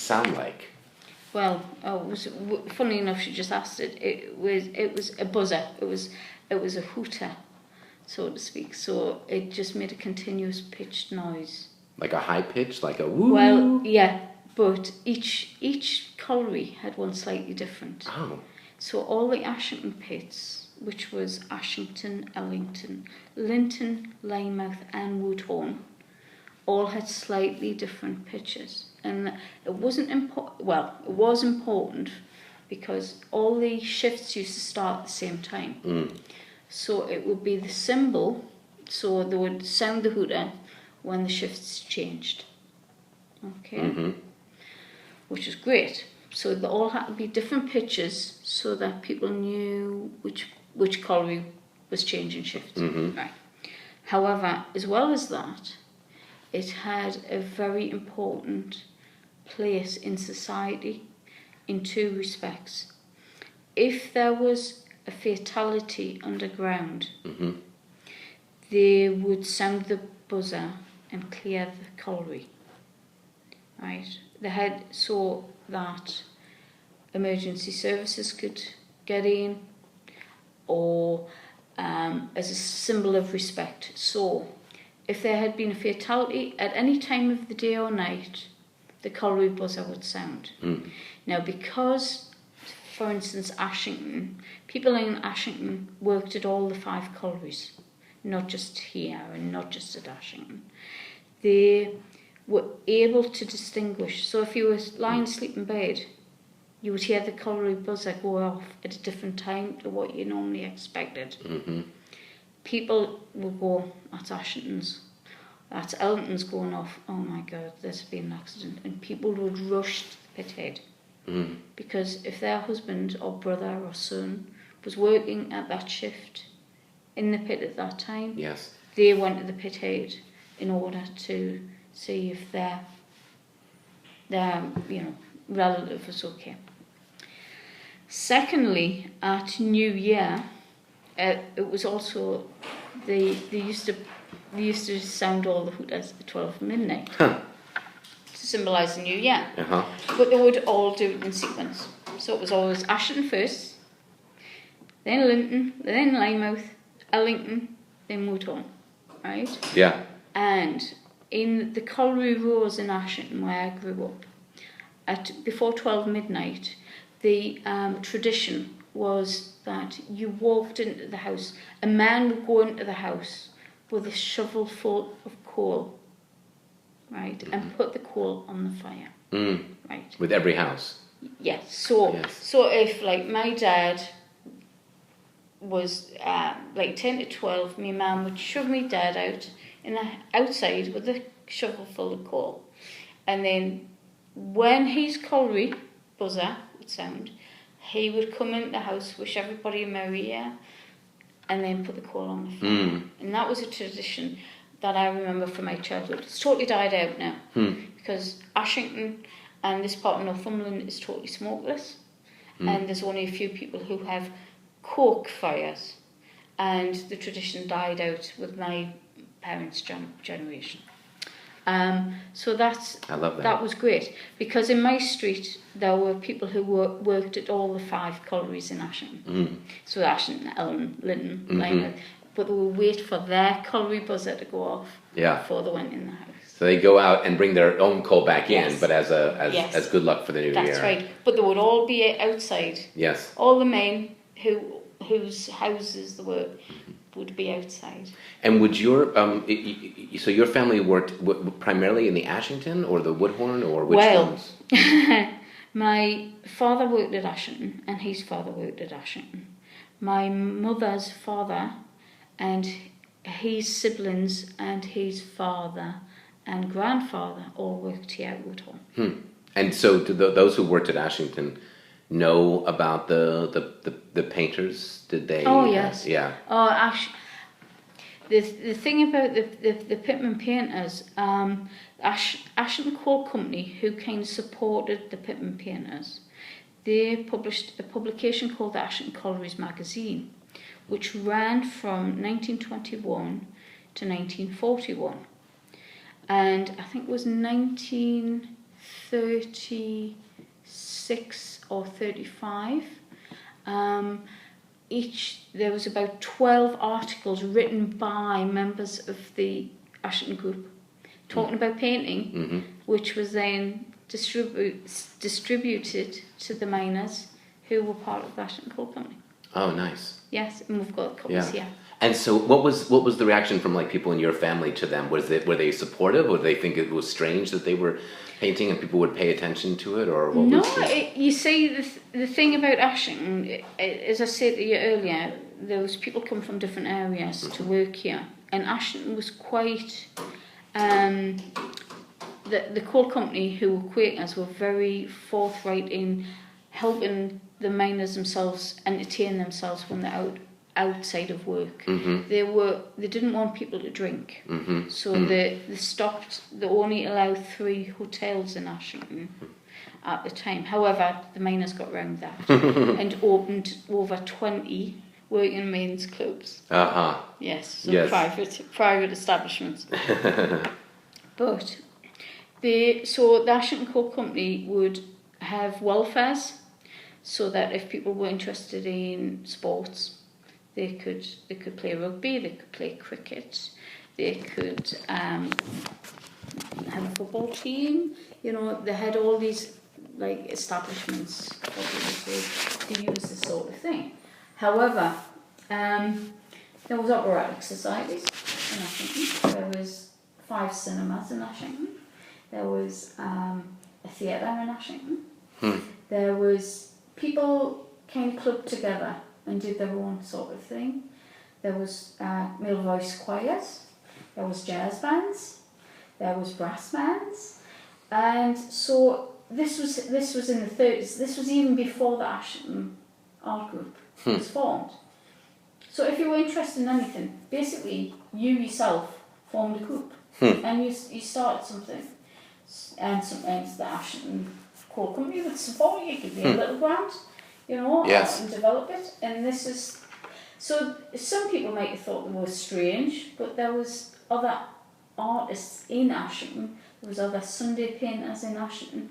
sound like? Well, funny enough, she just asked it. It was a buzzer. It was a hooter, so to speak. So it just made a continuous pitched noise. Like a high pitch, like a woo? Well, yeah, but each colliery had one slightly different. Oh. So all the Ashington pits, which was Ashington, Ellington, Linton, Lynmouth and Woodhorn, all had slightly different pitches. And it wasn't important, well, it was important because all the shifts used to start at the same time. Mm. So it would be the symbol, so they would sound the hooter when the shifts changed. Okay? Mm-hmm. Which is great. So they all had to be different pitches so that people knew which colliery was changing shifts. Mm-hmm. Right. However, as well as that, it had a very important place in society in two respects. If there was a fatality underground, Mm-hmm. they would sound the buzzer and clear the colliery. Right? They had so that emergency services could get in, or as a symbol of respect. So if there had been a fatality at any time of the day or night, the colliery buzzer would sound. Mm. Now, because, for instance, Ashington, people in Ashington worked at all the 5 collieries, not just here and not just at Ashington. They were able to distinguish. So if you were lying asleep in bed, you would hear the colliery buzzer go off at a different time to what you normally expected. Mm-hmm. People would go, that's Ashington's, that's Ellington's going off, oh my God, there's been an accident. And people would rush to the pit head. Mm. Because if their husband or brother or son was working at that shift in the pit at that time, Yes. they went to the pit head in order to see if their relative was okay. Secondly, at New Year, it was also they used to sound all the hooters at 12 midnight Huh. to symbolise the New Year. Uh-huh. But they would all do it in sequence. So it was always Ashington first, then Linton, then Lynmouth, Ellington, then Woodhorn, right? Yeah. And in the colliery rows in Ashington, where I grew up, before 12 midnight, the tradition was that you walked into the house, a man would go into the house with a shovel full of coal, right, and put the coal on the fire, right. With every house. Yes. So if like my dad was like 10 to 12, my mum would shove my dad out outside with a shovel full of coal, and then when his colliery buzzer would sound, he would come into the house, wish everybody a Merry Year, and then put the coal on the fire. Mm. And that was a tradition that I remember from my childhood. It's totally died out now because Ashington and this part of Northumberland is totally smokeless, and there's only a few people who have coke fires, and the tradition died out with my parents' generation. So I love that. That was great, because in my street there were people who worked at all the 5 collieries in Ashington. So Ashington, Ellon, Linton, Lynmouth, but they would wait for their colliery buzzer to go off before they went in the house. So they go out and bring their own coal back in, Yes. but as good luck for the new year. That's right. But they would all be outside. Yes. All the men whose houses they were would be outside. And would your so your family worked primarily in the Ashington or the Woodhorn, or which ones? My father worked at Ashington and his father worked at Ashington. My mother's father and his siblings and his father and grandfather all worked here at Woodhorn. And so do those who worked at Ashington know about the painters? Did they? Oh yes. Yeah. Oh, the thing about the Pitman painters, Ashington Coal Company, who kind of supported the Pitman painters, they published a publication called the Ashington Collieries Magazine, which ran from 1921 to 1941, and I think it was 19 36 or 35. There was about 12 articles written by members of the Ashington group talking about painting, which was then distributed to the miners who were part of the Ashington Coal Company. Oh, nice. Yes, and we've got copies here. And so, what was the reaction from like people in your family to them? Were they supportive, or did they think it was strange that they were painting and people would pay attention to it, or what? You see, the thing about Ashington, as I said to you earlier, there was people come from different areas to work here, and Ashington was quite. The coal company, who were Quakers, were very forthright in helping the miners themselves entertain themselves when they're outside of work. They didn't want people to drink, so they stopped. They only allowed 3 hotels in Ashington at the time. However, the miners got round that and opened over 20 working men's clubs. Yes, private establishments. But the Ashington Coal Company would have welfares, so that if people were interested in sports, they could play rugby, they could play cricket, they could have a football team. You know, they had all these like establishments to use this sort of thing. However, there was operatic societies in Ashington. There was 5 cinemas in Ashington. There was a theatre in Ashington. There was people kind of clubbed together and did their own sort of thing. There was male voice choirs. There was jazz bands. There was brass bands. And so this was in the 30s. This was even before the Ashington Art Group was formed. So if you were interested in anything, basically you yourself formed a group and you started something. And sometimes the Ashington Coal Company would support you, give you a little grant, you know, and develop it. And this is, so some people might have thought they were strange, but there was other artists in Ashington, there was other Sunday painters in Ashington